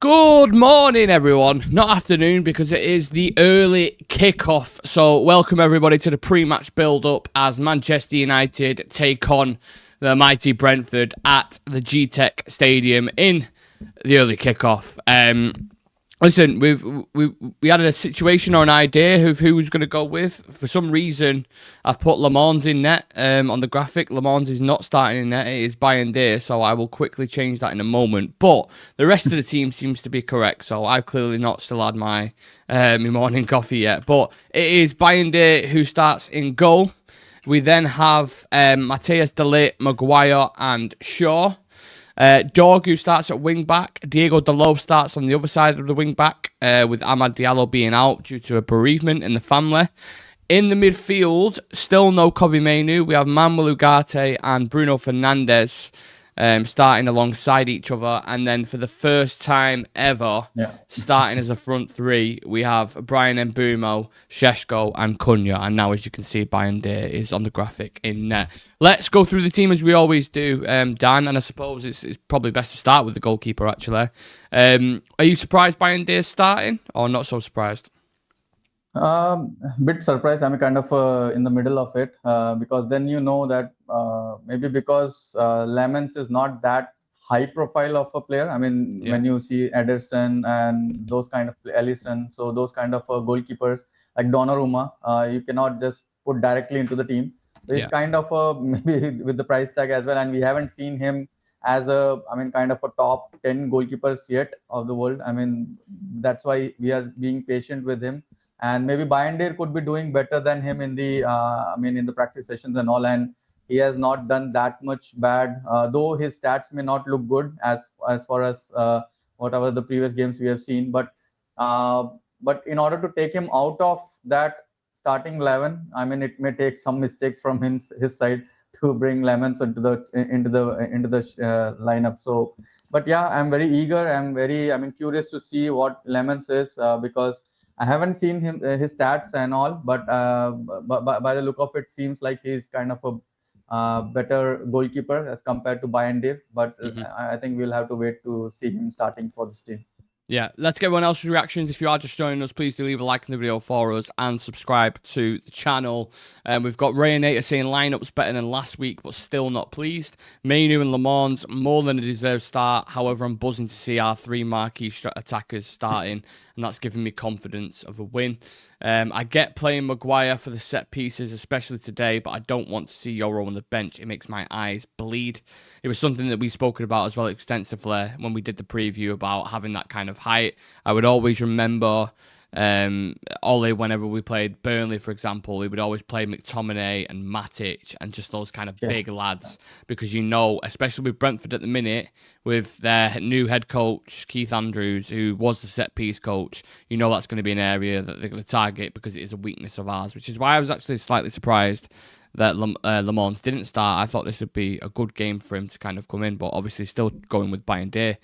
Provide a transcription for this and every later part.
Good morning, everyone. Not afternoon, because it is the early kickoff. So welcome everybody to the pre-match build-up as Manchester United take on the mighty Brentford at the G-Tech Stadium in the early kickoff. Listen, we had a situation or an idea of who was going to go with. For some reason, I've put Le Mans in net on the graphic. Le Mans is not starting in net. It is Bayern, so I will quickly change that in a moment. But the rest of the team seems to be correct, so I've clearly not still had my morning coffee yet. But it is Bayern who starts in goal. We then have Matthias de Ligt, Maguire and Shaw. Dog, who starts at wing-back. Diego Dalot starts on the other side of the wing-back, with Amad Diallo being out due to a bereavement in the family. In the midfield, still no Kobbie Mainoo. We have Manuel Ugarte and Bruno Fernandes starting alongside each other. And then for the first time ever, starting as a front three, we have Brian Mbeumo, Šeško and CUNHA. And now, as you can see, Bayern is on the graphic in net. Let's go through the team as we always do, Dan. And I suppose it's probably best to start with the goalkeeper, actually. Are you surprised Bayern is starting or not so surprised? Bit surprised. I'm kind of in the middle of it because then you know that maybe because Lemons is not that high profile of a player. I mean, when you see Ederson and those kind of Ellison, so those kind of goalkeepers like Donnarumma, you cannot just put directly into the team. So he's kind of maybe with the price tag as well, and we haven't seen him as kind of a top 10 goalkeepers yet of the world. I mean, that's why we are being patient with him. And maybe Bayern could be doing better than him in the in the practice sessions and all, and he has not done that much bad, though his stats may not look good as far as whatever the previous games we have seen, but in order to take him out of that starting 11, I mean, it may take some mistakes from his side to bring Lemons into the lineup. So but yeah, I'm very eager. I'm curious to see what Lemons is, because I haven't seen his stats and all, but by the look of it, seems like he's kind of a better goalkeeper as compared to Bayern. But I think we'll have to wait to see him starting for this team. Yeah, let's get everyone else's reactions. If you are just joining us, please do leave a like in the video for us and subscribe to the channel. We've got Rayanator saying lineups better than last week, but still not pleased. Mainoo and Le Mans, more than a deserved start. However, I'm buzzing to see our three marquee attackers starting, and that's giving me confidence of a win. I get playing Maguire for the set pieces, especially today, but I don't want to see Yoro on the bench. It makes my eyes bleed. It was something that we spoken about as well extensively when we did the preview about having that kind of height. I would always remember Ole, whenever we played Burnley, for example, he would always play McTominay and Matic and just those kind of big lads, because you know, especially with Brentford at the minute, with their new head coach, Keith Andrews, who was the set-piece coach, you know that's going to be an area that they're going to target because it is a weakness of ours, which is why I was actually slightly surprised that Le Mans didn't start. I thought this would be a good game for him to kind of come in, but obviously still going with Bayern.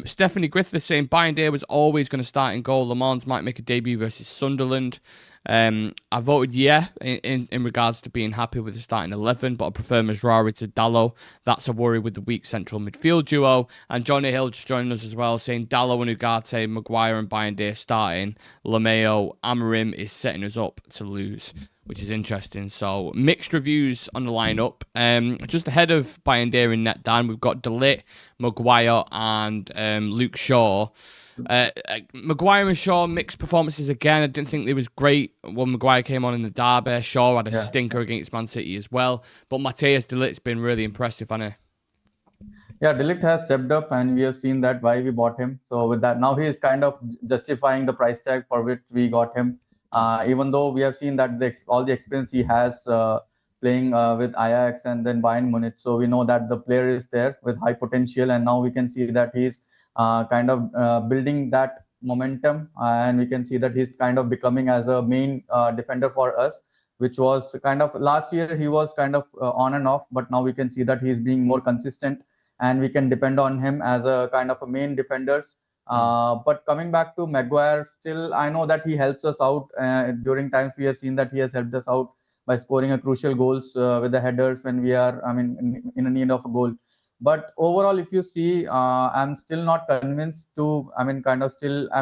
Stephanie Griffith saying Bayern was always going to start in goal. Le Mans might make a debut versus Sunderland. I voted in regards to being happy with the starting 11, but I prefer Mazraoui to Dalot. That's a worry with the weak central midfield duo. And Johnny Hill just joining us as well, saying Dalot and Ugarte, Maguire and Bayern starting. Lameo, Amorim is setting us up to lose, which is interesting. So mixed reviews on the lineup. Just ahead of Bayern in net, Dan, we've got de Ligt, Maguire and Luke Shaw. Maguire and Shaw, mixed performances again. I didn't think they was great when Maguire came on in the derby. Shaw had a stinker against Man City as well. But Matthias de Ligt's been really impressive, hasn't he? Yeah, de Ligt has stepped up, and we have seen that why we bought him. So with that, now he is kind of justifying the price tag for which we got him. Even though we have seen that all the experience he has playing with Ajax and then Bayern Munich. So we know that the player is there with high potential, and now we can see that he's kind of building that momentum, and we can see that he's kind of becoming as a main defender for us, which was kind of last year he was kind of on and off, but now we can see that he's being more consistent, and we can depend on him as a kind of a main defenders. But coming back to Maguire, still I know that he helps us out during times we have seen that he has helped us out by scoring a crucial goals with the headers when we are in a need of a goal. But overall, if you see, I'm still not convinced to. I mean, kind of still, I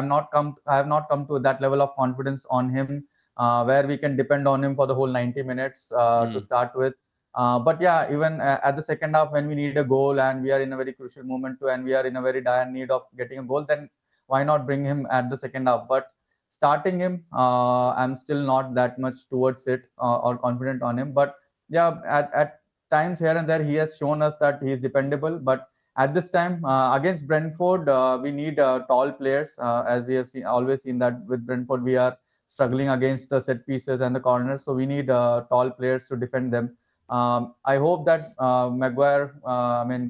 have not come to that level of confidence on him, where we can depend on him for the whole 90 minutes to start with. But yeah, even at the second half, when we need a goal and we are in a very crucial moment too, and we are in a very dire need of getting a goal, then why not bring him at the second half? But starting him, I'm still not that much towards it or confident on him. But yeah, at times here and there, he has shown us that he is dependable. But at this time, against Brentford, we need tall players, as we have always seen that with Brentford, we are struggling against the set pieces and the corners. So we need tall players to defend them. I hope that Maguire,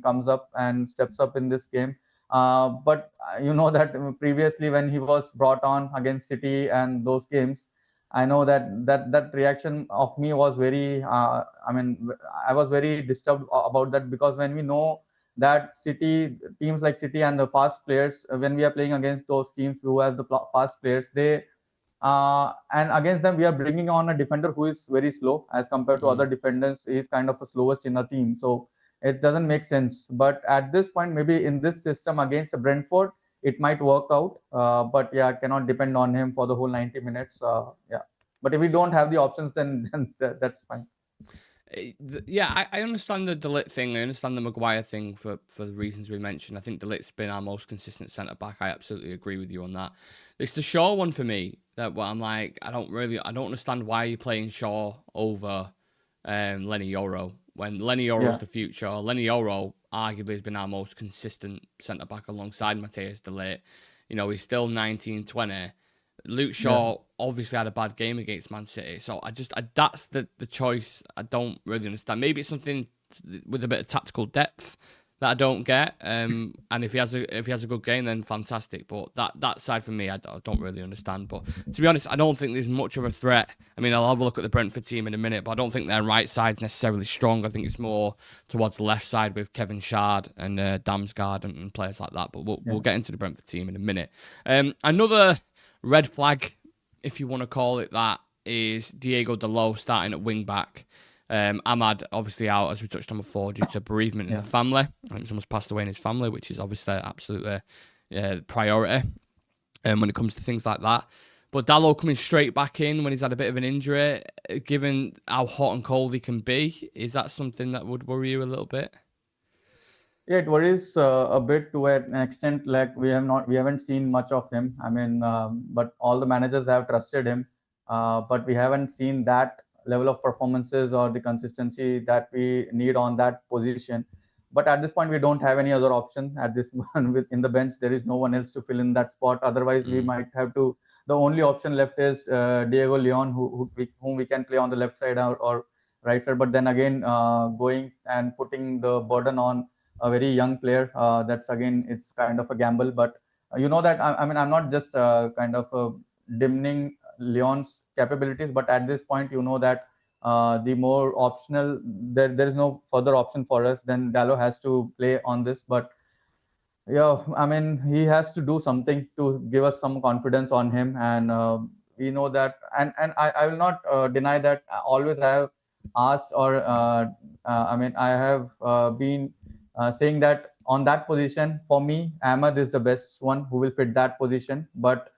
comes up and steps up in this game. But you know that previously when he was brought on against City and those games, I know that reaction of me was very. I was very disturbed about that, because when we know that teams like City and the fast players, when we are playing against those teams who have the fast players, and against them we are bringing on a defender who is very slow as compared to other defenders. He is kind of the slowest in the team, so it doesn't make sense. But at this point, maybe in this system against Brentford, it might work out. But yeah, cannot depend on him for the whole 90 minutes. Yeah, but if we don't have the options, then that's fine. Yeah, I understand the De Ligt thing. I understand the Maguire thing for the reasons we mentioned. I think De Ligt's been our most consistent centre back. I absolutely agree with you on that. It's the Shaw one for me that I'm like, I don't understand why you're playing Shaw over Lenny Yoro when Lenny Yoro's the future. Lenny Yoro arguably has been our most consistent centre back alongside Matthias De Ligt. You know, he's still 19, 20. Luke Shaw obviously had a bad game against Man City, so that's the choice I don't really understand. Maybe it's something with a bit of tactical depth that I don't get. And if he has a good game, then fantastic. But that side for me, I don't really understand. But to be honest, I don't think there's much of a threat. I mean, I'll have a look at the Brentford team in a minute, but I don't think their right side's necessarily strong. I think it's more towards the left side with Kevin Shard and Damsgaard and players like that. But we'll get into the Brentford team in a minute. Another red flag, if you want to call it that, is Diego Dalot starting at wing back. Ahmad obviously out, as we touched on before, due to bereavement in the family. I think someone's passed away in his family, which is obviously absolutely priority when it comes to things like that. But Dalot coming straight back in when he's had a bit of an injury, given how hot and cold he can be, is that something that would worry you a little bit? Yeah, it worries a bit to an extent. Like we haven't seen much of him. I mean, but all the managers have trusted him, but we haven't seen that level of performances or the consistency that we need on that position. But at this point, we don't have any other option. At this moment, in the bench, there is no one else to fill in that spot. Otherwise, we might have to. The only option left is Diego Leon, whom we can play on the left side or right side. But then again, going and putting the burden on a very young player, that's again, it's kind of a gamble. But you know that I'm not just kind of dimming Leon's capabilities, but at this point, you know that the more optional, there is no further option for us. Then Dalot has to play on this. But yeah, I mean, he has to do something to give us some confidence on him. And we know that, and I will not deny that. Always I have asked, or I have been saying that on that position, for me, Ahmed is the best one who will fit that position. But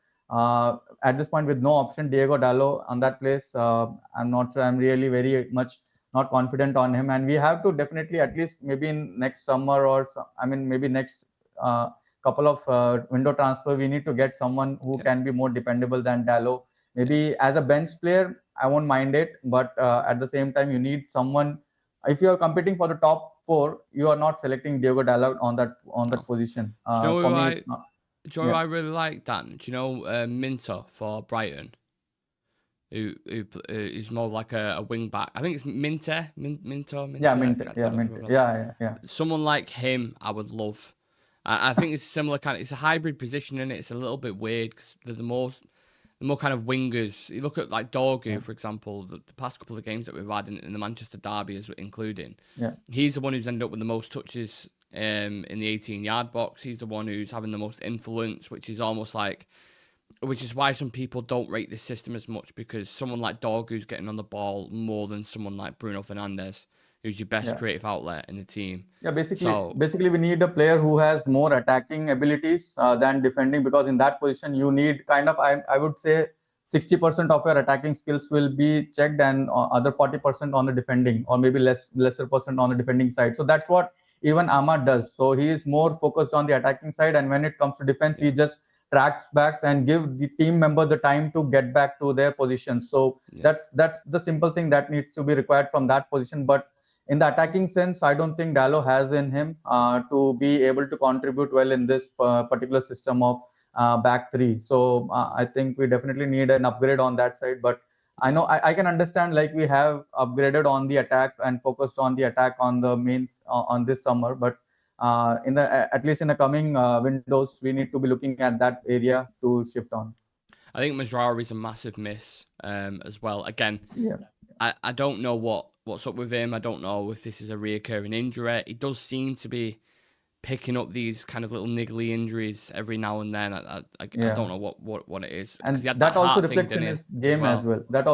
at this point, with no option, Diego Dalot on that place, I'm not sure. I'm really very much not confident on him. And we have to definitely, at least maybe in next summer, or maybe next couple of window transfer, we need to get someone who can be more dependable than Dalot. Maybe as a bench player, I won't mind it, but at the same time, you need someone. If you are competing for the top four, you are not selecting Diego Dalot on that position. For me, it's not. Do you know who I really like, Dan? Do you know Minter for Brighton? Who's more like a wing back. I think it's Minter. Yeah, Minter. Yeah. Someone like him, I would love. I think it's similar kind of. It's a hybrid position, and it's a little bit weird because they're the more kind of wingers. You look at like Dorgu, for example. The past couple of games that we've had in the Manchester derby, as including, he's the one who's ended up with the most touches in the 18-yard box. He's the one who's having the most influence, which is why some people don't rate this system as much, because someone like Dorgu's getting on the ball more than someone like Bruno Fernandes, who's your best creative outlet in the team. Yeah, basically we need a player who has more attacking abilities than defending, because in that position you need kind of, I would say 60% of your attacking skills will be checked, and other 40% on the defending, or maybe lesser percent on the defending side. So that's what even Ahmad does. So he is more focused on the attacking side, and when it comes to defense, he just tracks backs and give the team member the time to get back to their positions. So that's the simple thing that needs to be required from that position. But in the attacking sense, I don't think Dallo has in him to be able to contribute well in this particular system of back three. So I think we definitely need an upgrade on that side. But I know I can understand, like, we have upgraded on the attack and focused on the attack on the mains on this summer. But in the at least in the coming windows, we need to be looking at that area to shift on. I think Mazraoui is a massive miss as well. Again, I don't know what's up with him. I don't know if this is a reoccurring injury. He does seem to be picking up these kind of little niggly injuries every now and then. I don't know what it is. And that also reflects in his game as well. That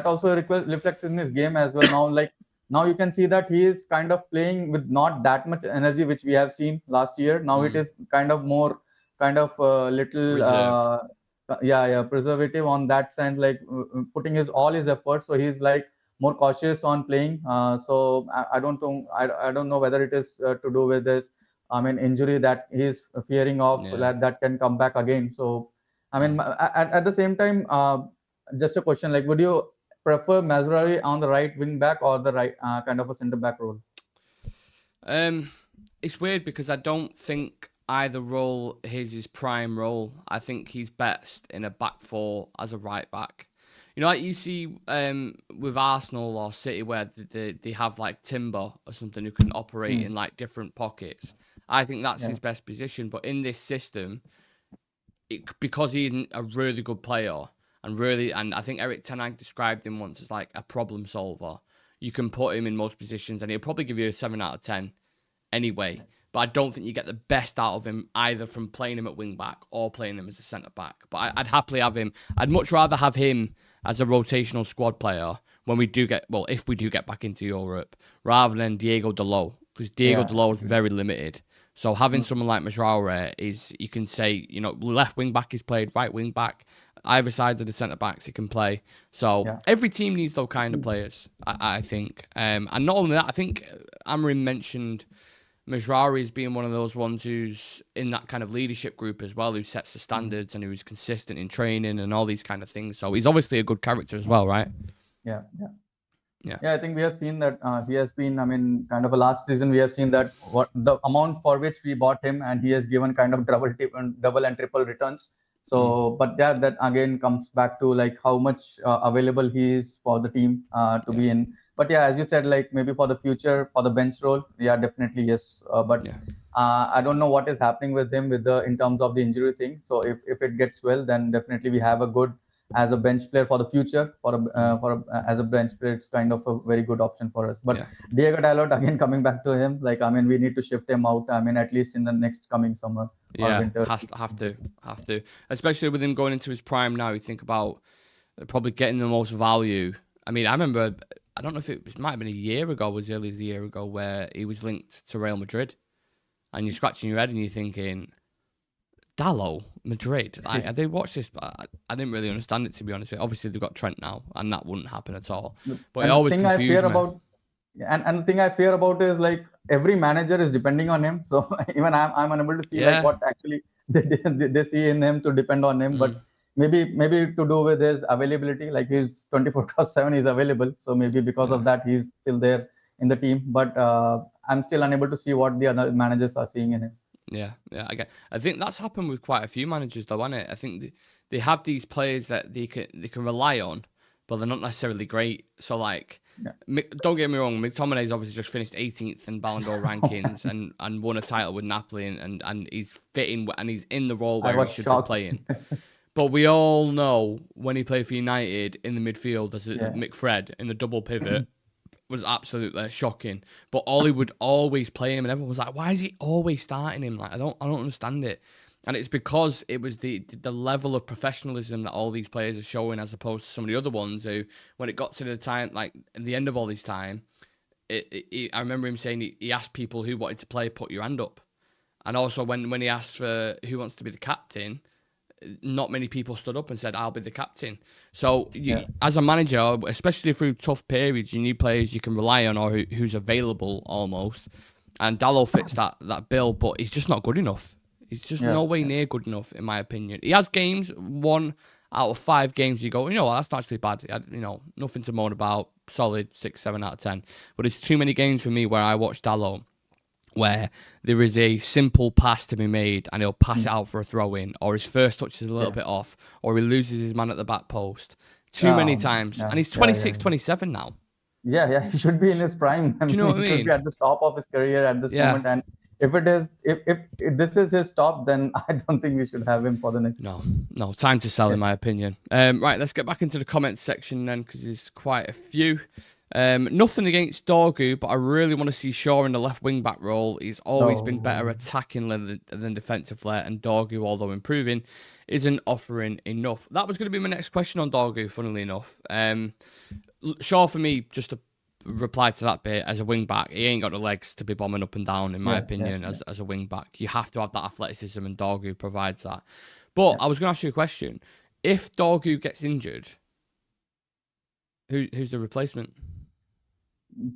also reflects in his game as well. Now you can see that he is kind of playing with not that much energy, which we have seen last year. Now it is kind of more little preservative on that sense, like putting all his efforts. So he's like more cautious on playing. So I don't know whether it is to do with this injury that he's fearing of, that can come back again. So at the same time, just a question, like, would you prefer Mazraoui on the right wing back or the right kind of a centre back role? It's weird because I don't think either role is his prime role. I think he's best in a back four as a right back. You know, like you see with Arsenal or City, where they have like Timber or something who can operate in like different pockets. I think that's his best position. But in this system, because he's a really good player and I think Eric Ten Hag described him once as like a problem solver. You can put him in most positions and he'll probably give you a 7 out of 10 anyway. But I don't think you get the best out of him either from playing him at wing back or playing him as a centre back. But I'd happily have him. I'd much rather have him as a rotational squad player when we do if we do get back into Europe, rather than Diego Dalot, because Diego Dalot is very limited. So having someone like Mazraoui is, you can say, you know, left wing back is played, right wing back, either side of the centre backs he can play. So every team needs those kind of players, I think. And not only that, I think Amarim mentioned Mazraoui as being one of those ones who's in that kind of leadership group as well, who sets the standards and who's consistent in training and all these kind of things. So he's obviously a good character as well, right? Yeah. I think we have seen that he has been, kind of a last season, we have seen that what the amount for which we bought him, and he has given kind of double and triple returns. So, but that again comes back to like how much available he is for the team to be in. But as you said, like maybe for the future, for the bench role, definitely yes. I don't know what is happening with him in terms of the injury thing. So if it gets well, then definitely we have a good as a bench player for the future. As a bench player, it's kind of a very good option for us. But Diego Dalot, again coming back to him, like we need to shift him out. At least in the next coming summer. Winter. Have to, especially with him going into his prime now. You think about probably getting the most value. I remember, I don't know if it might have been a year ago, as early as a year ago, where he was linked to Real Madrid, and you're scratching your head and you're thinking, Dalot, Madrid. I did watch this, but I didn't really understand it, to be honest with you. Obviously, they've got Trent now, and that wouldn't happen at all. But it always confused me. And the thing I fear about is like every manager is depending on him. So even I'm unable to see like what actually they see in him to depend on him. But maybe to do with his availability, like he's 24/7 is available. So maybe because of that, he's still there in the team. But I'm still unable to see what the other managers are seeing in him. Yeah. I think that's happened with quite a few managers, though, hasn't it? I think they have these players that they can rely on, but they're not necessarily great. So, like, don't get me wrong, McTominay's obviously just finished 18th in Ballon d'Or rankings and won a title with Napoli, and he's fitting and he's in the role where he should be playing. But we all know when he played for United in the midfield as McFred in the double pivot, was absolutely shocking. But Ollie would always play him, and everyone was like, "Why is he always starting him?" Like, I don't understand it. And it's because it was the level of professionalism that all these players are showing, as opposed to some of the other ones who, when it got to the time, like at the end of all this time, I remember him saying he asked people who wanted to play, put your hand up. And also when he asked for who wants to be the captain, not many people stood up and said, I'll be the captain. So as a manager, especially through tough periods, you need players you can rely on or who's available almost. And Dalot fits that bill, but he's just not good enough. He's just no way near good enough, in my opinion. He has games, 1 out of 5 games, you go, that's not actually bad. Nothing to moan about. Solid 6, 7 out of 10. But it's too many games for me where I watch Dalot where there is a simple pass to be made and he'll pass it out for a throw-in, or his first touch is a little bit off, or he loses his man at the back post. Too many times. And he's 26, 27 now. Yeah, he should be in his prime. Do you know what I mean? He should be at the top of his career at this moment. And if this is his top, then I don't think we should have him for the next. No, time to sell, in my opinion. Right, let's get back into the comments section then, because there's quite a few. Nothing against Dorgu, but I really want to see Shaw in the left wing back role. He's always been better attacking than defensive flair, and Dorgu, although improving, isn't offering enough. That was going to be my next question on Dorgu, funnily enough. Shaw, for me, just to reply to that bit, as a wing back, he ain't got the legs to be bombing up and down, in my opinion, as a wing back. You have to have that athleticism, and Dorgu provides that. But I was going to ask you a question. If Dorgu gets injured, who's the replacement?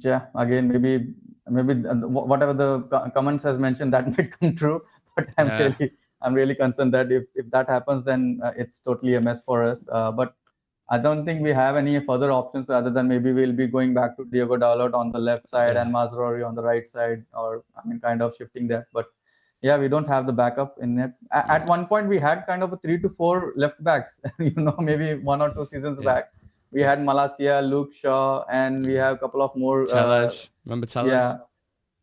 Yeah, again, maybe whatever the comments has mentioned, that might come true. But I'm really concerned that if that happens, then it's totally a mess for us. But I don't think we have any further options other than maybe we'll be going back to Diogo Dalot on the left side and Mazraoui on the right side, or kind of shifting that. But we don't have the backup in it. At one point, we had kind of a 3 to 4 left backs. Maybe 1 or 2 seasons back. We had Malacia, Luke Shaw, and we have a couple of more. Tellez. Remember Tellez?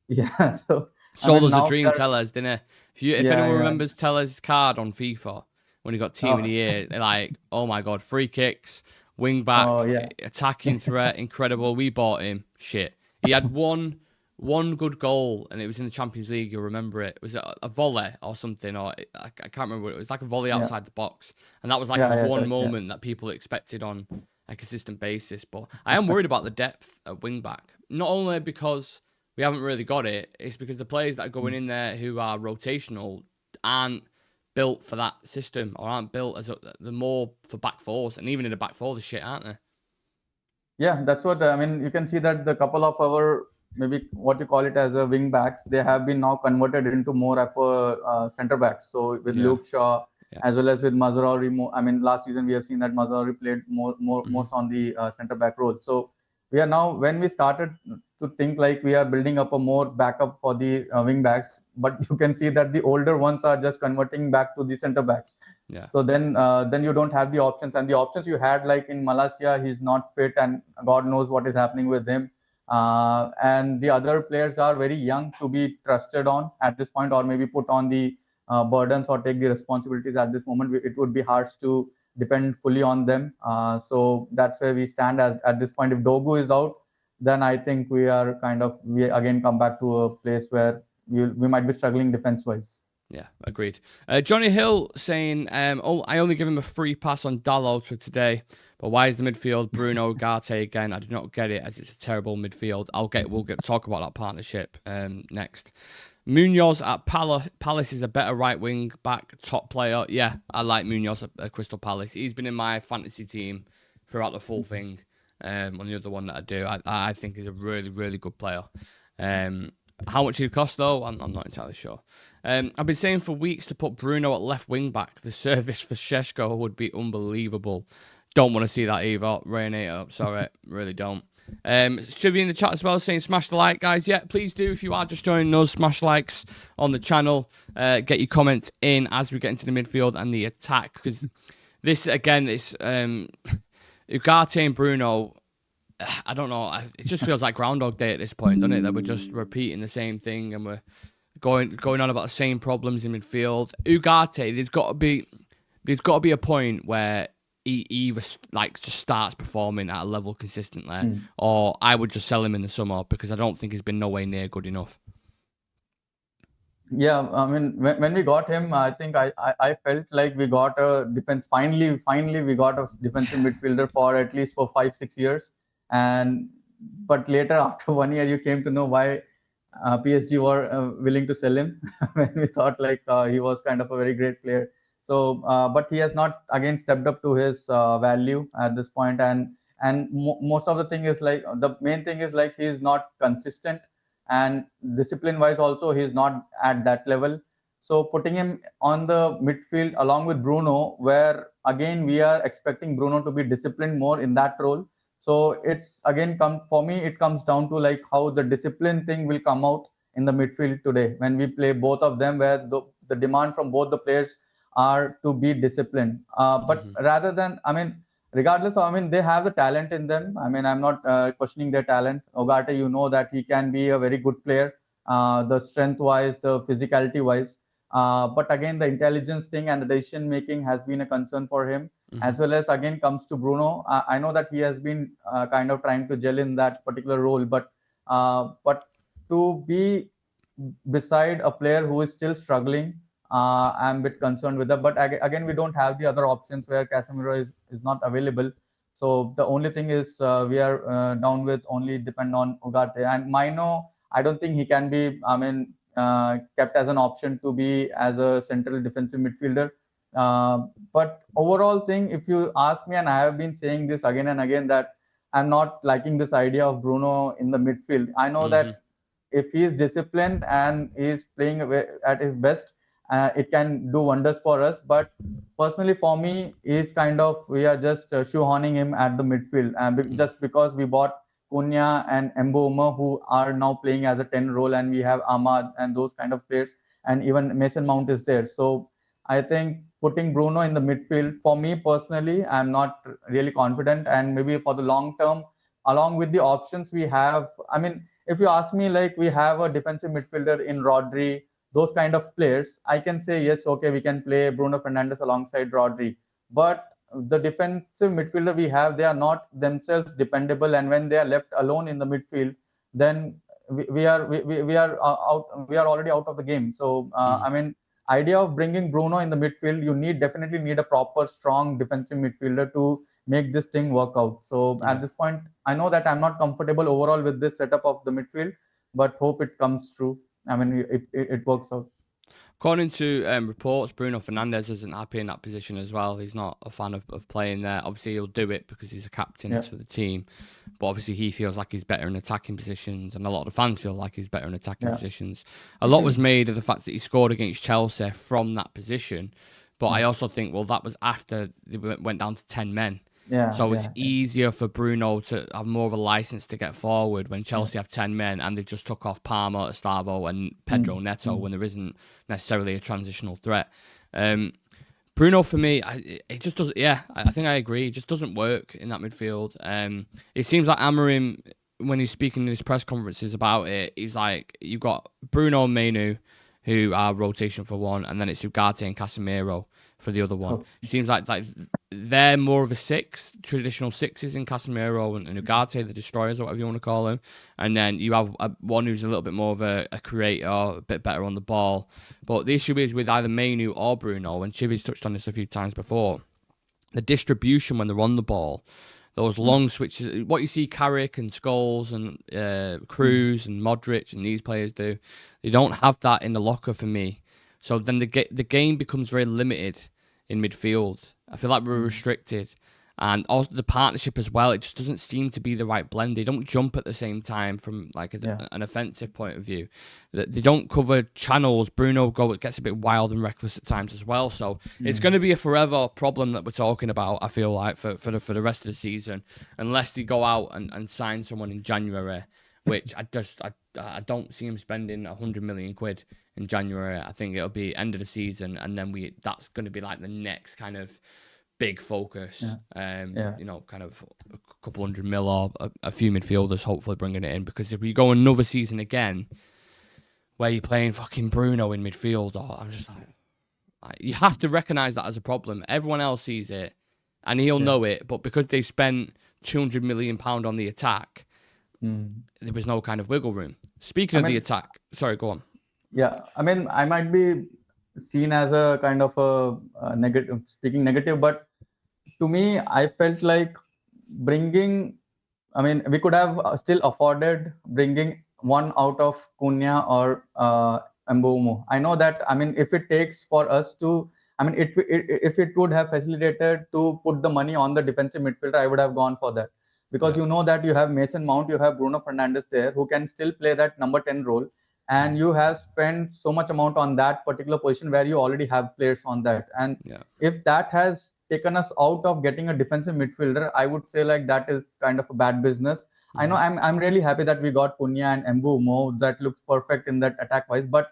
Yeah. So sold us a dream, Tellez, didn't he? If anyone remembers Tellez's card on FIFA when he got Team of the Year, they're like, oh my God, free kicks, wing back, attacking threat, incredible. We bought him. Shit. He had one good goal, and it was in the Champions League. You'll remember it. Was it a volley or something? Or I can't remember. It was like a volley outside the box, and that was like his one moment that people expected on a consistent basis. But I am worried about the depth at wing back, not only because we haven't really got it, it's because the players that are going in there who are rotational aren't built for that system, or aren't built as the more for back fours, and even in the back four, the shit, aren't they? Yeah, that's what I mean. You can see that the couple of our, maybe what you call it as a wing backs, they have been now converted into more of a center backs. So with Luke Shaw, as well as with Mazraoui. I mean, last season we have seen that Mazraoui played most on the center back role. So we are now, when we started to think like we are building up a more backup for the wing backs, but you can see that the older ones are just converting back to the center backs. So then you don't have the options, and the options you had, like in Malacia, he's not fit, and God knows what is happening with him. And the other players are very young to be trusted on at this point, or maybe put on the burdens or take the responsibilities at this moment. It would be harsh to depend fully on them. So that's where we stand at this point. If Dogu is out, then I think we again come back to a place where we might be struggling defense-wise. Yeah, agreed. Johnny Hill saying, I only give him a free pass on Dalot for today, but why is the midfield Bruno Garte again? I do not get it, as it's a terrible midfield. We'll talk about that partnership next. Munoz at Palace is a better right wing back, top player. Yeah, I like Munoz at Crystal Palace. He's been in my fantasy team throughout the full thing. On the other one that I do, I think he's a really, really good player. How much he'd cost, though, I'm not entirely sure. I've been saying for weeks to put Bruno at left wing back. The service for Šeško would be unbelievable. Don't want to see that either. Reinator, sorry, really don't. Shivy in the chat as well saying smash the like, guys. Yeah, please do. If you are just joining us, smash likes on the channel. Get your comments in as we get into the midfield and the attack, because this, again, is Ugarte and Bruno. I don't know. It just feels like Groundhog Day at this point, doesn't it? That we're just repeating the same thing and we're going on about the same problems in midfield. Ugarte, there's got to be a point where he either just starts performing at a level consistently, or I would just sell him in the summer, because I don't think he's been nowhere near good enough. Yeah, I mean, when we got him, I think I felt like we got a defense. Finally, we got a defensive midfielder for at least 5-6 years. And but later after 1 year, you came to know why PSG were willing to sell him when we thought like he was kind of a very great player. So, but he has not again stepped up to his value at this point, and most of the thing is like the main thing is like he is not consistent, and discipline wise also he is not at that level. So putting him on the midfield along with Bruno, where again we are expecting Bruno to be disciplined more in that role. So it's again come for me. It comes down to like how the discipline thing will come out in the midfield today when we play both of them, where the demand from both the players are to be disciplined. But rather than, I mean, regardless of, I mean, they have the talent in them. I mean, I'm not questioning their talent. Ogate, you know that he can be a very good player, the strength wise, the physicality wise. But again, the intelligence thing and the decision making has been a concern for him, as well as again comes to Bruno. I know that he has been kind of trying to gel in that particular role, but to be beside a player who is still struggling, I'm a bit concerned with that. But again, we don't have the other options where Casemiro is not available. So the only thing is we are down with only depend on Ugarte and Mino. I don't think he can be. I mean, kept as an option to be as a central defensive midfielder. But overall thing, if you ask me, and I have been saying this again and again, that I'm not liking this idea of Bruno in the midfield. I know that if he is disciplined and he is playing at his best, it can do wonders for us. But personally, for me, is kind of we are just shoehorning him at the midfield, just because we bought Cunha and Mboma, who are now playing as a 10 role, and we have Ahmad and those kind of players, and even Mason Mount is there. So I think putting Bruno in the midfield, for me personally, I'm not really confident, and maybe for the long term, along with the options we have, I mean, if you ask me, like we have a defensive midfielder in Rodri, those kind of players, I can say yes, okay, we can play Bruno Fernandes alongside Rodri. But the defensive midfielder we have, they are not themselves dependable, and when they are left alone in the midfield, then we are out. We are already out of the game. So I mean, idea of bringing Bruno in the midfield, you definitely need a proper strong defensive midfielder to make this thing work out. So at this point, I know that I'm not comfortable overall with this setup of the midfield, but hope it comes true. I mean, it works out. According to reports, Bruno Fernandes isn't happy in that position as well. He's not a fan of playing there. Obviously, he'll do it because he's a captain for the team. But obviously, he feels like he's better in attacking positions. And a lot of the fans feel like he's better in attacking positions. A lot was made of the fact that he scored against Chelsea from that position. But I also think, well, that was after they went down to 10 men. So it's easier for Bruno to have more of a license to get forward when Chelsea have 10 men and they've just took off Palmer, Estavo and Pedro Neto when there isn't necessarily a transitional threat. Bruno, for me, it just doesn't, I think I agree. It just doesn't work in that midfield. It seems like Amorim, when he's speaking in his press conferences about it, he's like, you've got Bruno and Mainu, who are rotation for one, and then it's Ugarte and Casemiro for the other one. It seems like they're more of a six, traditional sixes in Casemiro and Ugarte, the destroyers, or whatever you want to call them. And then you have one who's a little bit more of a creator, a bit better on the ball. But the issue is with either Mainu or Bruno, and Chivy's touched on this a few times before, the distribution when they're on the ball, those long switches, what you see Carrick and Scholes and Cruz and Modric and these players do, they don't have that in the locker for me. So then the game becomes very limited in midfield. I feel like we're restricted. And also the partnership as well, it just doesn't seem to be the right blend. They don't jump at the same time from like an offensive point of view. They don't cover channels. Bruno gets a bit wild and reckless at times as well. So it's going to be a forever problem that we're talking about, I feel like, for the rest of the season, unless they go out and sign someone in January, which I don't see him spending 100 million quid in January. I think it'll be end of the season, and then that's going to be like the next kind of big focus. You know, kind of a couple hundred mil or a few midfielders hopefully bringing it in, because if we go another season again where you're playing fucking Bruno in midfield, I'm just like, you have to recognise that as a problem. Everyone else sees it and he'll know it, but because they spent £200 million on the attack, there was no kind of wiggle room. Speaking of the attack, sorry, go on. Yeah, I mean, I might be seen as a kind of a negative, speaking negative, but to me, I felt like bringing I mean, we could have still afforded bringing one out of Cunha or Mbeumo. I know that. I mean, if it takes for us to, I mean, if it would have facilitated to put the money on the defensive midfielder, I would have gone for that, because you know that you have Mason Mount, you have Bruno Fernandes there, who can still play that number 10 role, and you have spent so much amount on that particular position where you already have players on that. And if that has taken us out of getting a defensive midfielder, I would say like that is kind of a bad business. I know I'm really happy that we got Cunha and Mbeumo. That looks perfect in that attack wise, but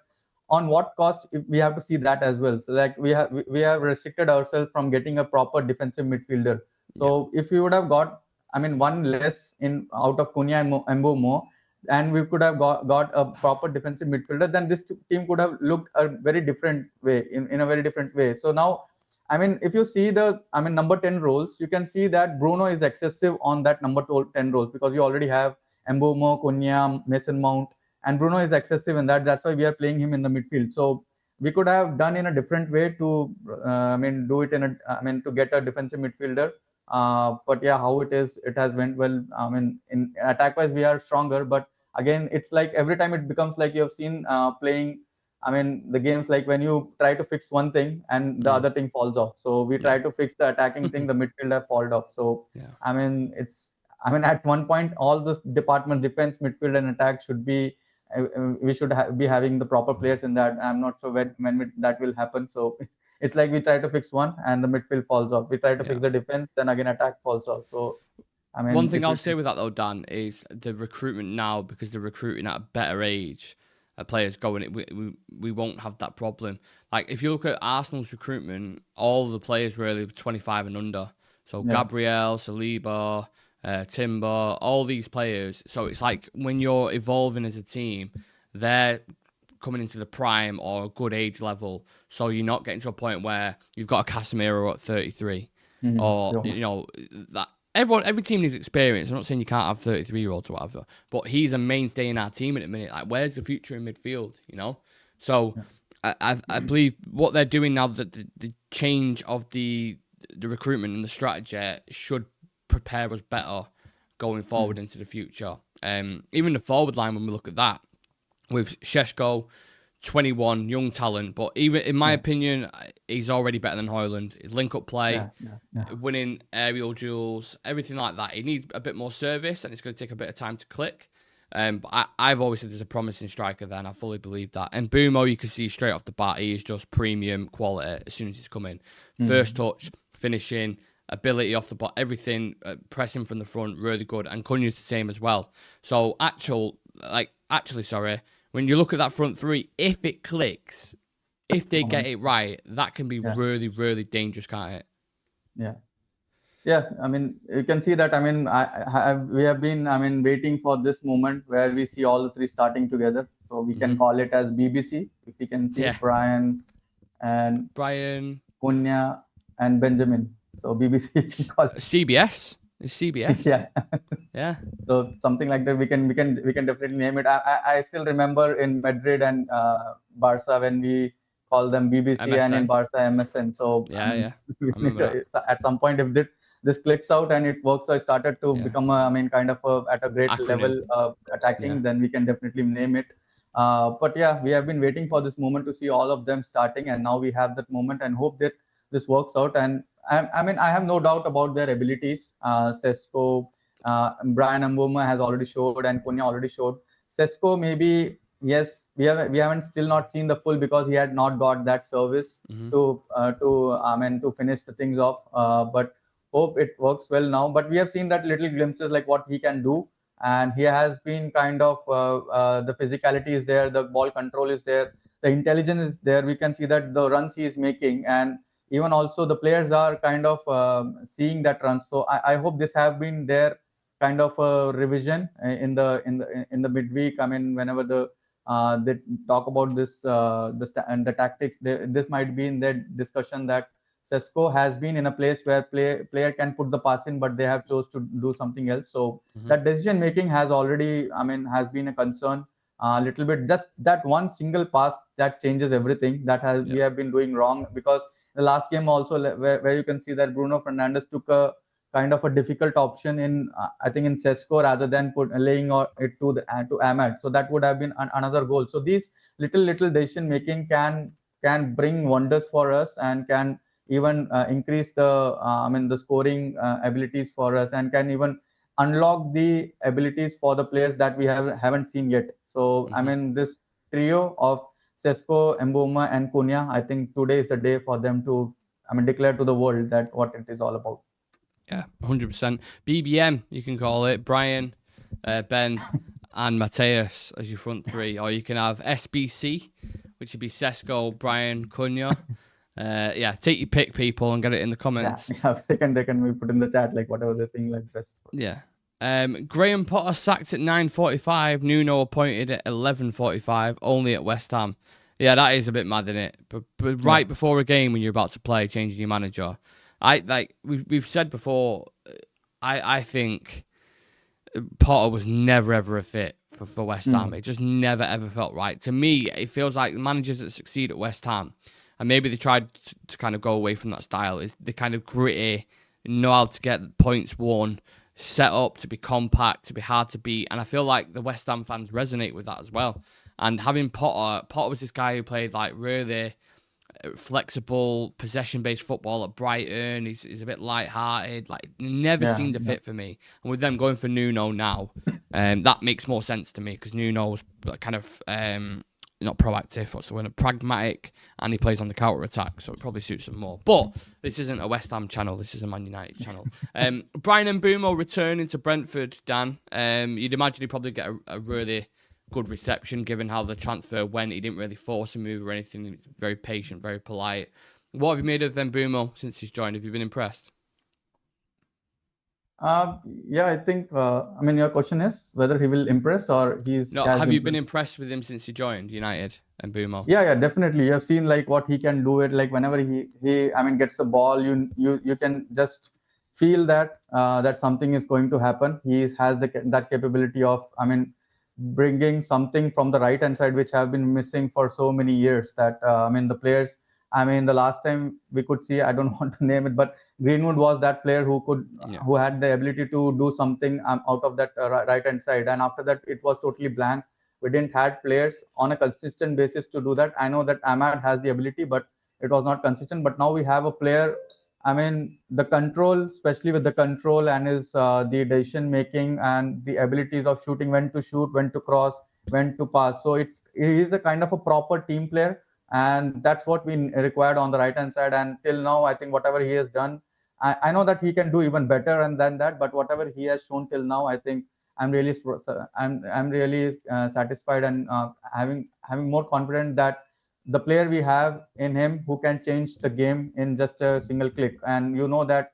on what cost? If we have to see that as well. So like we have restricted ourselves from getting a proper defensive midfielder. So if we would have got, I mean, one less in out of Cunha and Mbeumo, and we could have got a proper defensive midfielder, then this team could have looked a very different way, in a very different way. So now, I mean, if you see the, I mean, number 10 roles, you can see that Bruno is excessive on that number 10 roles, because you already have Mbeumo, Cunha, Mason Mount, and Bruno is excessive in that. That's why we are playing him in the midfield. So we could have done in a different way to, I mean, do it in a, I mean, to get a defensive midfielder. But yeah, how it is, it has went well. I mean, in attack wise, we are stronger, but again, it's like every time it becomes like you have seen playing. I mean, the games like when you try to fix one thing and the other thing falls off. So we try to fix the attacking thing, the midfielder falls off. So I mean, it's, I mean, at one point, all the department, defense, midfield, and attack should be. We should be having the proper players in that. I'm not sure when that will happen. So it's like we try to fix one and the midfield falls off. We try to fix the defense, then again attack falls off. So I mean, one thing I'll say with that though, Dan, is the recruitment now, because they're recruiting at a better age. Players going, we won't have that problem. Like if you look at Arsenal's recruitment, all the players really 25 and under. So Gabriel, Saliba, Timber, all these players. So it's like when you're evolving as a team, they're coming into the prime or a good age level. So you're not getting to a point where you've got a Casemiro at 33, or you know that. Every team needs experience. I'm not saying you can't have 33-year-olds or whatever, but he's a mainstay in our team at the minute. Like, where's the future in midfield? You know, so I believe what they're doing now, that the change of the recruitment and the strategy should prepare us better going forward into the future. Even the forward line, when we look at that, with Šeško, 21, young talent, but even in my opinion, he's already better than Højlund. His link-up play, winning aerial duels, everything like that. He needs a bit more service, and it's going to take a bit of time to click. But I've always said there's a promising striker there, and I fully believe that. And Mbeumo, you can see straight off the bat, he is just premium quality as soon as he's come in. First touch, finishing, ability off the ball, everything, pressing from the front, really good. And Cunha's the same as well. So actually, when you look at that front three, if it clicks, if they get it right, that can be really, really dangerous, can't it? Yeah. I mean, you can see that. I mean, we have been, I mean, waiting for this moment where we see all the three starting together. So we can call it as BBC. If we can see Brian, Cunha, and Benjamin. So BBC. CBS. It's CBS. Yeah. So something like that, we can definitely name it. I still remember in Madrid and Barca when we call them BBC MSN. And in Barca MSN. So at some point, if this clicks out and it works, or it started to become kind of at a great level of attacking, then we can definitely name it. But yeah, we have been waiting for this moment to see all of them starting, and now we have that moment, and hope that this works out. And I mean, I have no doubt about their abilities. Šeško, Brian Mbeumo has already showed, and Cunha already showed. Šeško, maybe, yes, we haven't still not seen the full, because he had not got that service to finish the things off. But hope it works well now. But we have seen that little glimpses, like what he can do, and he has been kind of the physicality is there, the ball control is there, the intelligence is there. We can see that the runs he is making, and even also the players are kind of seeing that run. So I hope this have been their kind of a revision in the midweek. I mean, whenever they talk about this and the tactics, this might be in their discussion, that Šeško has been in a place where player can put the pass in, but they have chose to do something else. So that decision making has already, has been a concern a little bit. Just that one single pass that changes everything. That we have been doing wrong, because the last game also, where you can see that Bruno Fernandes took a kind of a difficult option in I think in Sesko rather than laying it to Ahmad. So that would have been another goal. So these little decision making can bring wonders for us and can even increase the the scoring abilities for us, and can even unlock the abilities for the players that we haven't seen yet. So this trio of Sesko, Mboma, and Cunha, I think today is the day for them to declare to the world that what it is all about. Yeah, 100%. BBM, you can call it. Brian, Ben, and Mateus as your front three. Or you can have SBC, which would be Sesko, Brian, Cunha. Take your pick, people, and get it in the comments. Yeah, they can be put in the chat, like whatever they think like best. Yeah. Graham Potter sacked at 9:45. Nuno appointed at 11:45. Only at West Ham. Yeah, that is a bit mad, isn't it? But right before a game when you're about to play, changing your manager. We've said before. I think Potter was never ever a fit for West Ham. It just never ever felt right to me. It feels like managers that succeed at West Ham, and maybe they tried to kind of go away from that style, is they kind of gritty, know how to get points won, set up to be compact, to be hard to beat. And I feel like the West Ham fans resonate with that as well. And having Potter was this guy who played like really flexible, possession-based football at Brighton. He's a bit light-hearted. Like, never seemed a fit for me. And with them going for Nuno now, that makes more sense to me, because Nuno's kind of not proactive, what's the word? Pragmatic, and he plays on the counter-attack, so it probably suits him more. But this isn't a West Ham channel, this is a Man United channel. Brian Mbeumo returning to Brentford, Dan. You'd imagine he'd probably get a really good reception, given how the transfer went. He didn't really force a move or anything. He was very patient, very polite. What have you made of Mbeumo since he's joined? Have you been impressed? I think, your question is whether he will impress or he's... No, have you been impressed with him since he joined United, Mbeumo? Yeah, definitely. You have seen like what he can do it, like whenever he gets the ball, you can just feel that that something is going to happen. He has that capability of, bringing something from the right hand side, which have been missing for so many years, that the players, the last time we could see, I don't want to name it, but Greenwood was that player who had the ability to do something out of that right hand side, and after that it was totally blank. We didn't had players on a consistent basis to do that. I know that Ahmad has the ability, but it was not consistent. But now we have a player, the control, especially with the control and his the decision making and the abilities of shooting, when to shoot, when to cross, when to pass. So he is a kind of a proper team player, and that's what we required on the right hand side. And till now, I think whatever he has done, I know that he can do even better and than that. But whatever he has shown till now, I think I'm really satisfied, and having more confidence that the player we have in him who can change the game in just a single click. And you know that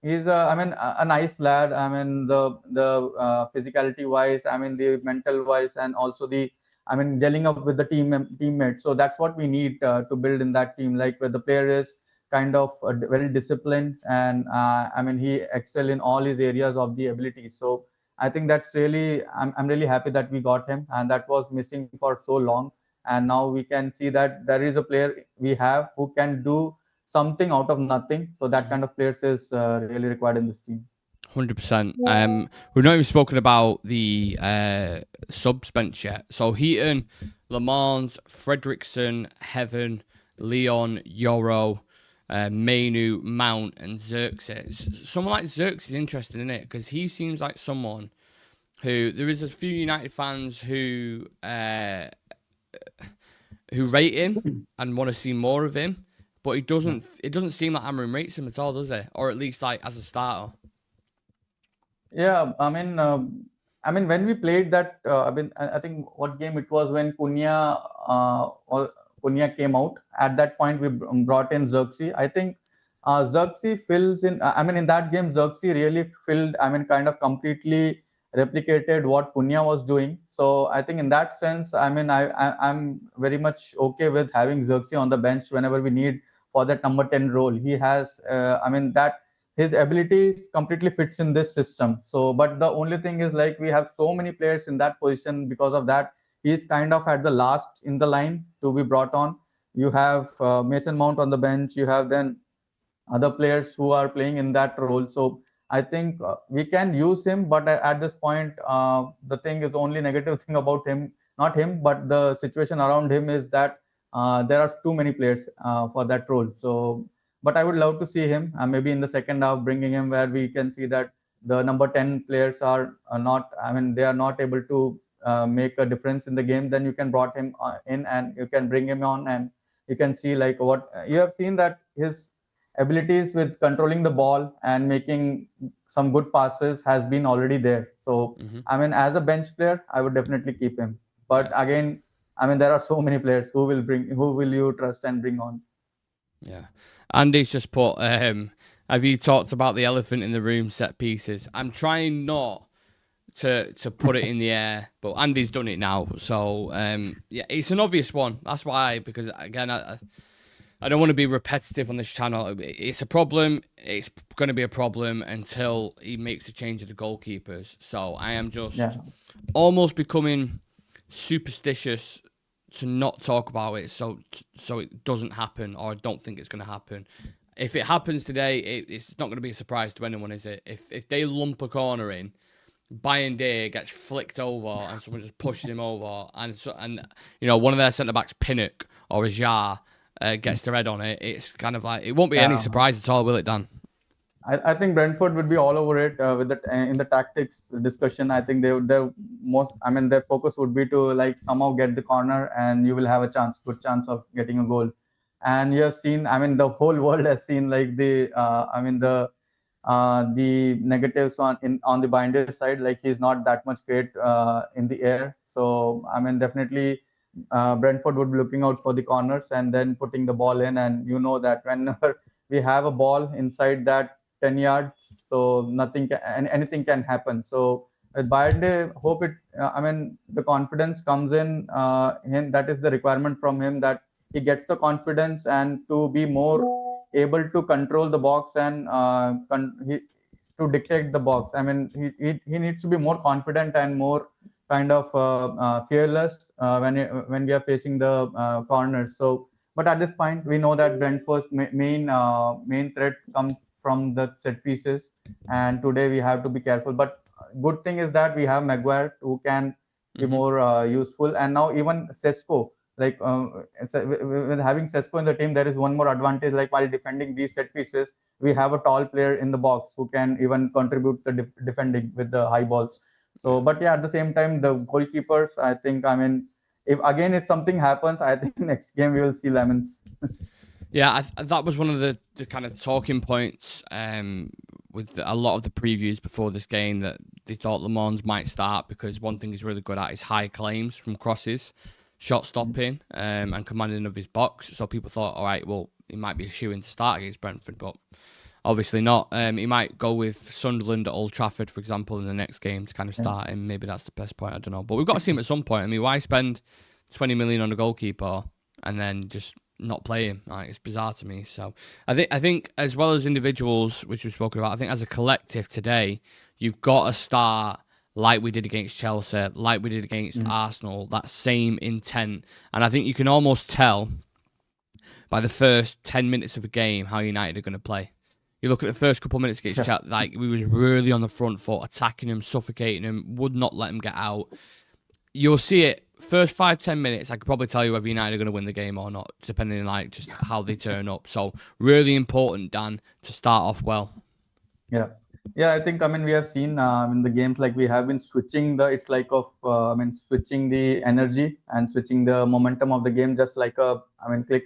he's a nice lad. The physicality wise, the mental wise, and also the gelling up with the teammates. So that's what we need to build in that team. Like, where the player is kind of very disciplined, and he excel in all his areas of the abilities. So I think that's really, I'm really happy that we got him, and that was missing for so long. And now we can see that there is a player we have who can do something out of nothing. So that kind of players is really required in this team. 100%. We've not even spoken about the subs bench yet. So Heaton, Lamans, Fredrickson, Heaven, Leon, Yoro, Mainu, Mount, and Xerxes. Someone like Xerxes is interesting, in it, because he seems like someone who, there is a few United fans who rate him and want to see more of him, but it doesn't seem like Amarim rates him at all, does it? Or at least like as a starter. Yeah, when we played that, I think what game it was, when Cunha came out. At that point, we brought in Xerxes. I think Xerxes fills in. In that game, Xerxes really filled. Kind of completely replicated what Cunha was doing. So I think in that sense, I'm very much okay with having Xerxes on the bench whenever we need for that number 10 role. He has, that his abilities completely fits in this system. So, but the only thing is, like, we have so many players in that position. Because of that, he's kind of at the last in the line to be brought on. You have Mason Mount on the bench. You have then other players who are playing in that role. So I think we can use him, but at this point, the thing is only negative thing about him, not him, but the situation around him is that there are too many players for that role. So, but I would love to see him maybe in the second half, bringing him where we can see that the number 10 players are not, I mean, they are not able to make a difference in the game. Then you can brought him in and you can bring him on, and you can see like what you have seen that his abilities with controlling the ball and making some good passes has been already there. So I mean, as a bench player, I would definitely keep him. But again, I mean, there are so many players who will you trust and bring on? Yeah. Andy's just put, have you talked about the elephant in the room set pieces? I'm trying not to put it in the air, but Andy's done it now. So, yeah, it's an obvious one. That's why, because again, I don't want to be repetitive on this channel. It's a problem. It's going to be a problem until he makes a change of the goalkeepers. So I am just almost becoming superstitious to not talk about it, so it doesn't happen, or I don't think it's going to happen. If it happens today, it's not going to be a surprise to anyone, is it? If they lump a corner in, Bayern Day gets flicked over and someone just pushes him over, and you know, one of their centre backs, Pinnock or Ajar, gets the red on it, it's kind of like, it won't be any surprise at all, will it, Dan? I think Brentford would be all over it with the in the tactics discussion. I think their most, I mean, their focus would be to like somehow get the corner, and you will have a good chance of getting a goal. And you have seen, I mean, the whole world has seen like I mean, the negatives on the Binder's side. Like, he's not that much great in the air. So I mean, definitely Brentford would be looking out for the corners and then putting the ball in. And you know that whenever we have a ball inside that 10 yards, so anything can happen. So with Bayern, hope it, I mean, the confidence comes in him. That is the requirement from him, that he gets the confidence and to be more able to control the box and to dictate the box. I mean, he needs to be more confident and more kind of fearless when we are facing the corners. So, but at this point, we know that Brentford's main threat comes from the set pieces, and today we have to be careful. But good thing is that we have Maguire, who can be more useful, and now even Sesko. Like with having Sesko in the team, there is one more advantage. Like, while defending these set pieces, we have a tall player in the box who can even contribute the defending with the high balls. So, but yeah, at the same time, the goalkeepers, I think, I mean, if something happens, I think next game we will see lemons. Yeah, that was one of the kind of talking points with a lot of the previews before this game, that they thought Le Mans might start, because one thing he's really good at is high claims from crosses, shot stopping, and commanding of his box. So people thought, all right, well, he might be a shoo-in to start against Brentford, but obviously not. He might go with Sunderland at Old Trafford, for example, in the next game to kind of start him. Maybe that's the best point, I don't know. But we've got to see him at some point. I mean, why spend 20 million on a goalkeeper and then just not play him? Like, it's bizarre to me. So I think as well as individuals, which we've spoken about, I think as a collective today, you've got to start like we did against Chelsea, like we did against Arsenal, that same intent. And I think you can almost tell by the first 10 minutes of a game how United are going to play. You look at the first couple of minutes against Chelsea, like, we was really on the front foot, attacking them, suffocating them, would not let them get out. You'll see it first 5-10 minutes. I could probably tell you whether United are going to win the game or not, depending on like just how they turn up. So really important, Dan, to start off well. Yeah, I think, I mean, we have seen in the games, like, we have been switching switching the energy and switching the momentum of the game, just like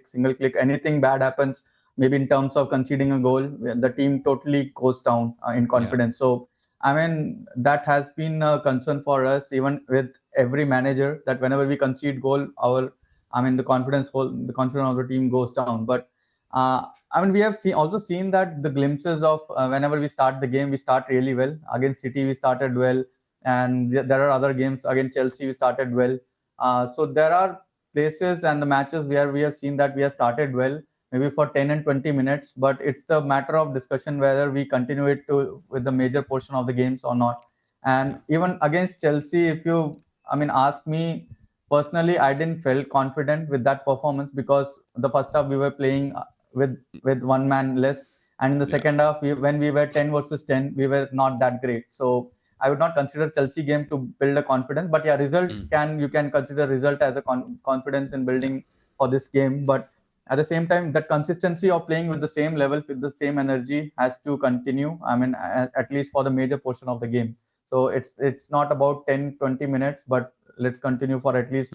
single click. Anything bad happens, maybe in terms of conceding a goal, the team totally goes down in confidence. So I mean, that has been a concern for us, even with every manager, that whenever we concede goal, the confidence of the team goes down. But I mean, we have also seen that the glimpses of whenever we start the game, we start really well. Against City, we started well, and there are other games against Chelsea, we started well. So there are places and the matches where we have seen that we have started well, maybe for 10 and 20 minutes, but it's the matter of discussion whether we continue it with the major portion of the games or not. And even against Chelsea, if you, ask me personally, I didn't feel confident with that performance, because the first half we were playing with one man less, And in the second half, when we were 10 versus 10, we were not that great. So I would not consider Chelsea game to build a confidence. But yeah, you can consider result as a confidence in building for this game. But at the same time, that consistency of playing with the same level, with the same energy has to continue. I mean, at least for the major portion of the game. So it's not about 10-20 minutes, but let's continue for at least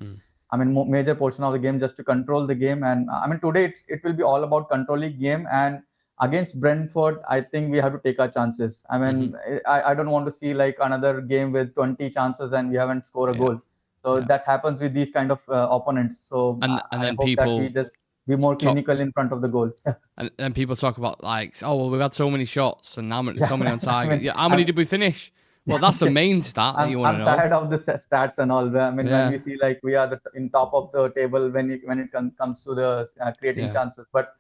I mean major portion of the game just to control the game. And I mean today it will be all about controlling game. And against Brentford, I think we have to take our chances. I mean I don't want to see like another game with 20 chances and we haven't scored a goal. So that happens with these kind of opponents. So and I then hope people that we just be more clinical in front of the goal. And then people talk about like, oh well, we've had so many shots and now so many on target. How many did we finish? Well, that's the main stat that you want to know. I'm tired of the stats and all. I mean, when we see like we are in top of the table when it comes to the creating chances, but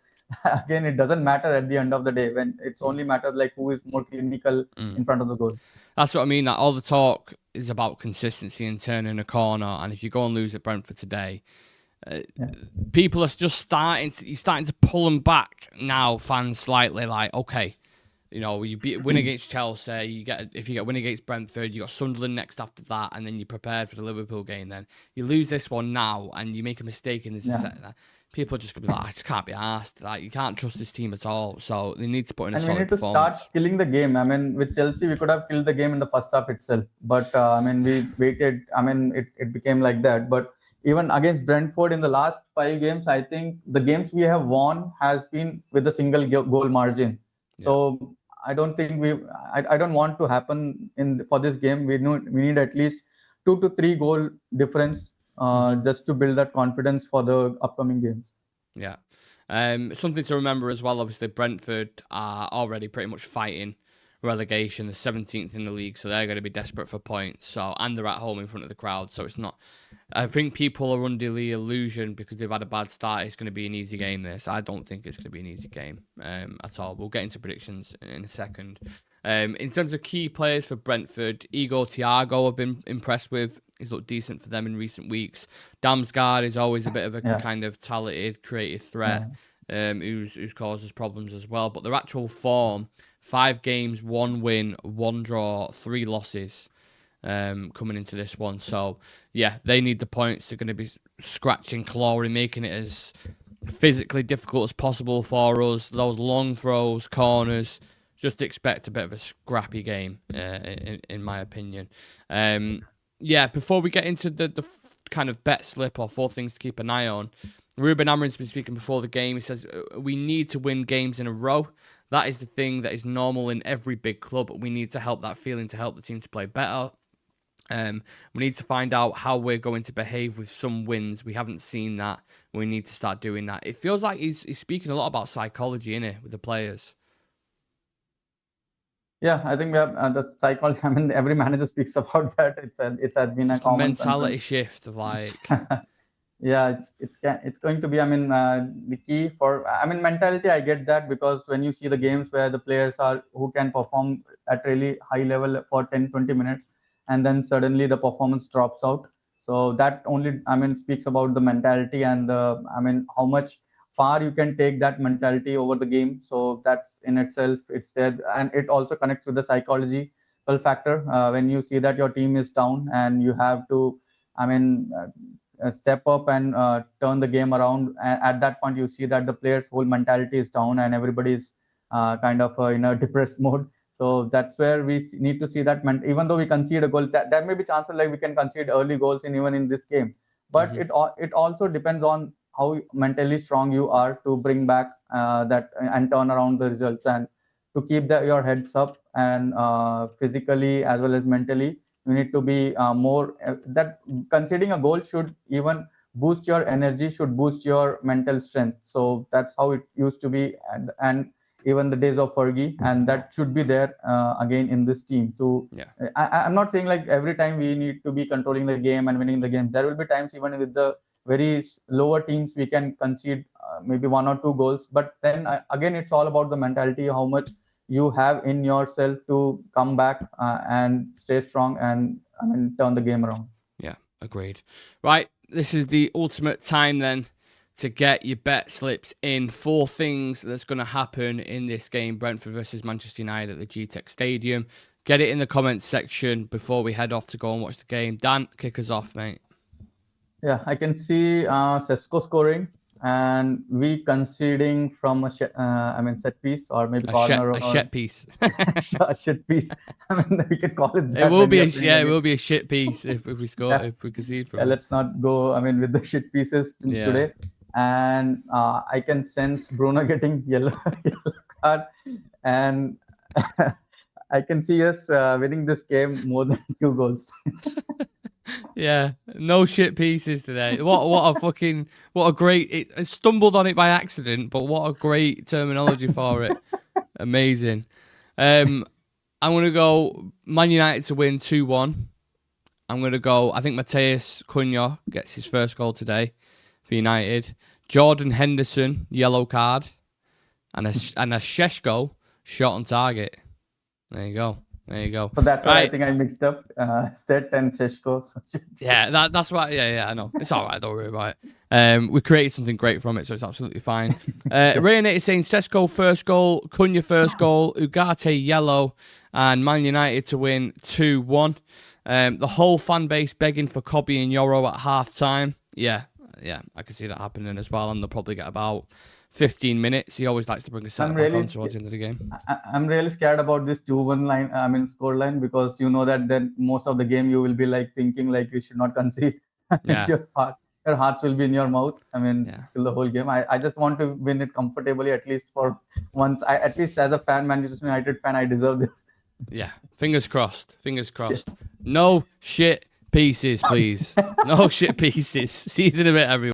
again, it doesn't matter at the end of the day. When it's only matters like who is more clinical in front of the goal. That's what I mean. Like, all the talk is about consistency and turning a corner. And if you go and lose at Brentford today, people are just starting to pull them back now. Fans slightly like, okay. You know, you win against Chelsea, if you get win against Brentford, you got Sunderland next after that, and then you're prepared for the Liverpool game. Then you lose this one now, and you make a mistake in this. People are just gonna be like, I just can't be asked. Like, you can't trust this team at all. So they need to put in a solid performance. We need to start killing the game. I mean, with Chelsea, we could have killed the game in the first half itself, but I mean, we waited. I mean, it became like that. But even against Brentford in the last 5 games, I think the games we have won has been with a single goal margin. So I don't think I don't want to happen for this game. We need at least 2 to 3 goal difference just to build that confidence for the upcoming games. Yeah. Something to remember as well, obviously Brentford are already pretty much fighting relegation, the 17th in the league, so they're going to be desperate for points. So, and they're at home in front of the crowd, so it's not. I think people are under the illusion because they've had a bad start. It's going to be an easy game. I don't think it's going to be an easy game at all. We'll get into predictions in a second. In terms of key players for Brentford, Igor Thiago I've been impressed with. He's looked decent for them in recent weeks. Damsgaard is always a bit of a kind of talented, creative threat who's causes problems as well. But their actual form, 5 games, 1 win, 1 draw, 3 losses coming into this one. So, yeah, they need the points. They're going to be scratching, clawing, making it as physically difficult as possible for us. Those long throws, corners, just expect a bit of a scrappy game, in my opinion. Before we get into the kind of bet slip or 4 things to keep an eye on, Ruben Amorim's been speaking before the game. He says, we need to win games in a row. That is the thing that is normal in every big club. We need to help that feeling to help the team to play better. We need to find out how we're going to behave with some wins. We haven't seen that. We need to start doing that. It feels like he's speaking a lot about psychology, innit, with the players. Yeah, I think we have the psychology. I mean, every manager speaks about that. It has been a common mentality shift of like. Yeah, it's going to be. I mean, the key for. I mean, mentality. I get that because when you see the games where the players are who can perform at really high level for 10-20 minutes, and then suddenly the performance drops out. So that only, I mean, speaks about the mentality and how much far you can take that mentality over the game. So that's in itself, it's there, and it also connects with the psychological factor. When you see that your team is down and you have to, step up and turn the game around. At that point, you see that the players' whole mentality is down and everybody's kind of in a depressed mode. So that's where we need to see that. Even though we concede a goal, there may be chances like we can concede early goals even in this game. But it also depends on how mentally strong you are to bring back that and turn around the results and to keep your heads up and physically as well as mentally. You need to be more that conceding a goal should even boost your energy, should boost your mental strength. So that's how it used to be, and even the days of Fergie, and that should be there again in this team. So I'm not saying like every time we need to be controlling the game and winning the game. There will be times even with the very lower teams we can concede maybe 1 or 2 goals, but then again it's all about the mentality, how much you have in yourself to come back and stay strong and turn the game around. Yeah, agreed. Right, this is the ultimate time then to get your bet slips in. 4 things that's going to happen in this game, Brentford versus Manchester United at the GTEC Stadium. Get it in the comments section before we head off to go and watch the game. Dan, kick us off, mate. Yeah, I can see Sesko scoring and we conceding from a set piece or maybe corner a shit piece. a shit piece. I mean, we can call it that. It will be it will be a shit piece if we score if we concede from it. Let's not go. I mean, with the shit pieces today. And I can sense Bruno getting yellow card, and I can see us winning this game more than 2 goals. Yeah, no shit pieces today. What a great, I stumbled on it by accident, but what a great terminology for it. Amazing. I'm going to go Man United to win 2-1. I'm going to go, I think Matheus Cunha gets his first goal today for United. Jordan Henderson, yellow card. And a Šeško shot on target. There you go. So that's why I think I mixed up Set and Šeško. Yeah, that's why. Yeah, I know. It's all right. Don't worry about it. We created something great from it, so it's absolutely fine. Rayanate is saying Šeško first goal, Cunha first goal, Ugarte yellow, and Man United to win 2-1. The whole fan base begging for Kobe and Yoro at half time. Yeah, I can see that happening as well, and they'll probably get about 15 minutes. He always likes to bring a set back on towards the end of the game. I'm really scared about this 2-1 line. I mean, score line, because you know that then most of the game you will be like thinking like you should not concede. Yeah. Your hearts will be in your mouth. I mean, till the whole game. I just want to win it comfortably, at least for once. At least as a fan, Manchester United fan, I deserve this. Yeah, fingers crossed. Fingers crossed. Shit. No shit pieces, please. No shit pieces. See you in a bit, everyone.